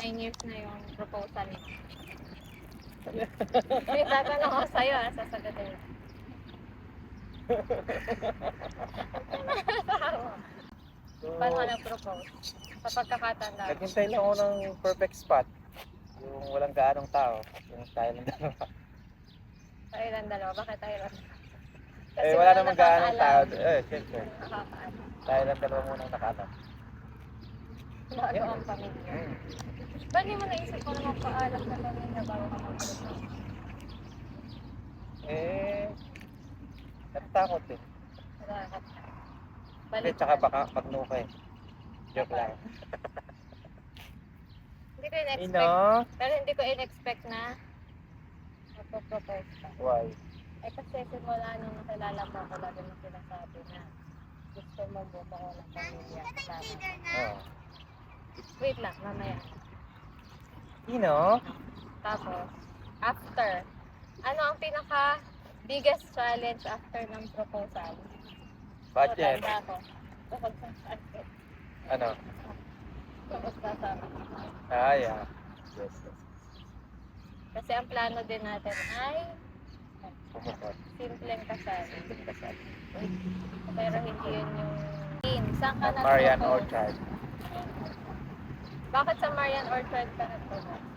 9 years na yung proposal mo. May tatanong ko sa'yo, sasagutin mo. Paano ka nag-propose? Sa pagkakatanda. Naghintay lang ako ng perfect spot. Yung walang gaanong tao. Yung tayo lang dalawa. Tayo lang dalawa. Bakit tayo lang? Eh, wala namang gaanong tao. nakakaalam. Siyempre. Nakakaalam. Tayo lang dalawa munang nakaalam. Bago ang pamilya. Ba't di mo naisip ko na magpaalam na pamilya bago ka mag-propose? Eh, natatakot eh. Nakakot. Hindi, tsaka baka magnuka eh. Joke lang. Hindi ko in-expect. Ino? Pero hindi ko in-expect na magpo-propose ka. Why? Eh kasi simula nung nakilala mo ako, lagi mo sinasabi na gusto mo bumuo ng pamilya kasama. Oh. Wait lang, mamaya. Ino? Tapos, after, ano ang pinaka biggest challenge after ng proposal? Budget. So, tanda ko. Bukod sa budget. Ano? Tapos kasama. Ah, yeah. Yes, yes. Kasi ang plano din natin ay Pumukot. simpleng kasal. Simpleng kasal. Pero hindi yun yung saan ka Marian nag-propose? Orchard. Bakit sa Marian Orchard ka nag-propose?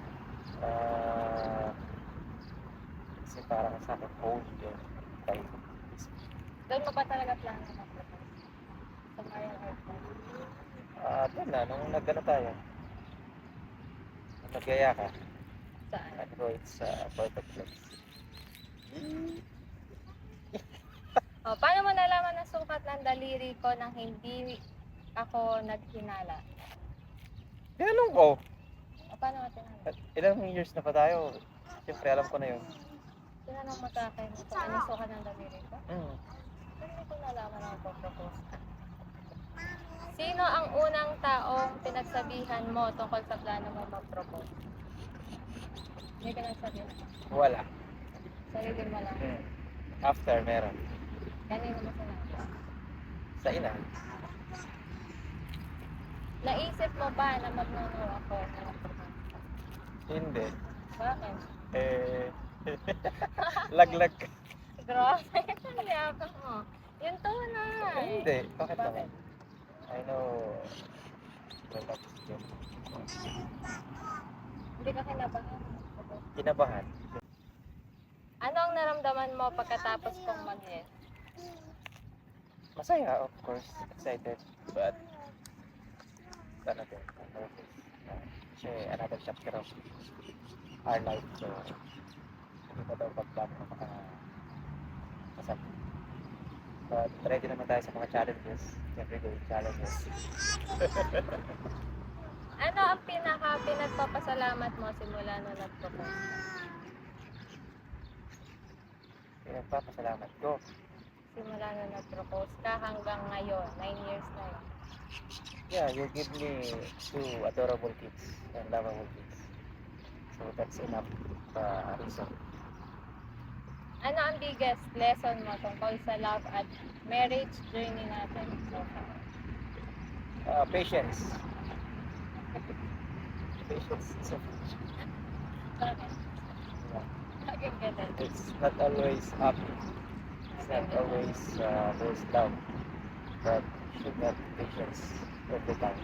Kasi parang sa akin, holy yun. Tayo. Doon mo ba talaga plano mag-propose? Sa Marian Orchard? Doon na, nung nagano tayo. Nung nagyaya ka. Saan? Ano, it's perfect place. O, paano mo nalaman na sukat ng daliri ko nang hindi ako naghinala? Tinanong ko. O, paano mo tinanong? At ilang years na pa tayo. Siyempre, alam ko na yun. Tinanong mo sa akin kung ano yung sukat ng daliri ko? Hmm. Pero hindi ko nalaman na magpo-propose ka. Sino ang unang taong pinagsabihan mo tungkol sa plano mo mag-propose? Hindi ka nagsabihan. Wala. Sarili mo lang. Hmm. After, meron. Kanino mo sinabi? Sa ina. Naisip mo ba na magnuno ako na mag-propose? Hindi. Bakit? Eh, laglag. Grabe, ang yakap mo. Yun tunay. Hindi. Bakit Bakit? naman? I know. Relax yun. Hindi ka kinabahan. Kinabahan. Ano ang naramdaman mo pagkatapos kong mag-yes? Masaya, of course. Excited. But, ano din, nervous. Kasi another chapter of our life. So, hindi pa daw pagplano ng mga kasal. But, ready naman tayo sa mga challenges. Everyday challenges. Ano ang pinagpapasalamat mo simula nung nag-propose? Pinagpapasalamat ko. Simula nung nag-propose ka hanggang ngayon, 9 years na yun. Yeah, you give me two adorable kids and lovable kids. So, that's enough reason. Ano ang biggest lesson mo tungkol sa love at marriage journey natin so far? Patience. Patience is a Bakit? yeah. Bakit ganun? It's not always up. It's not always there's love. But you should have patience all the time.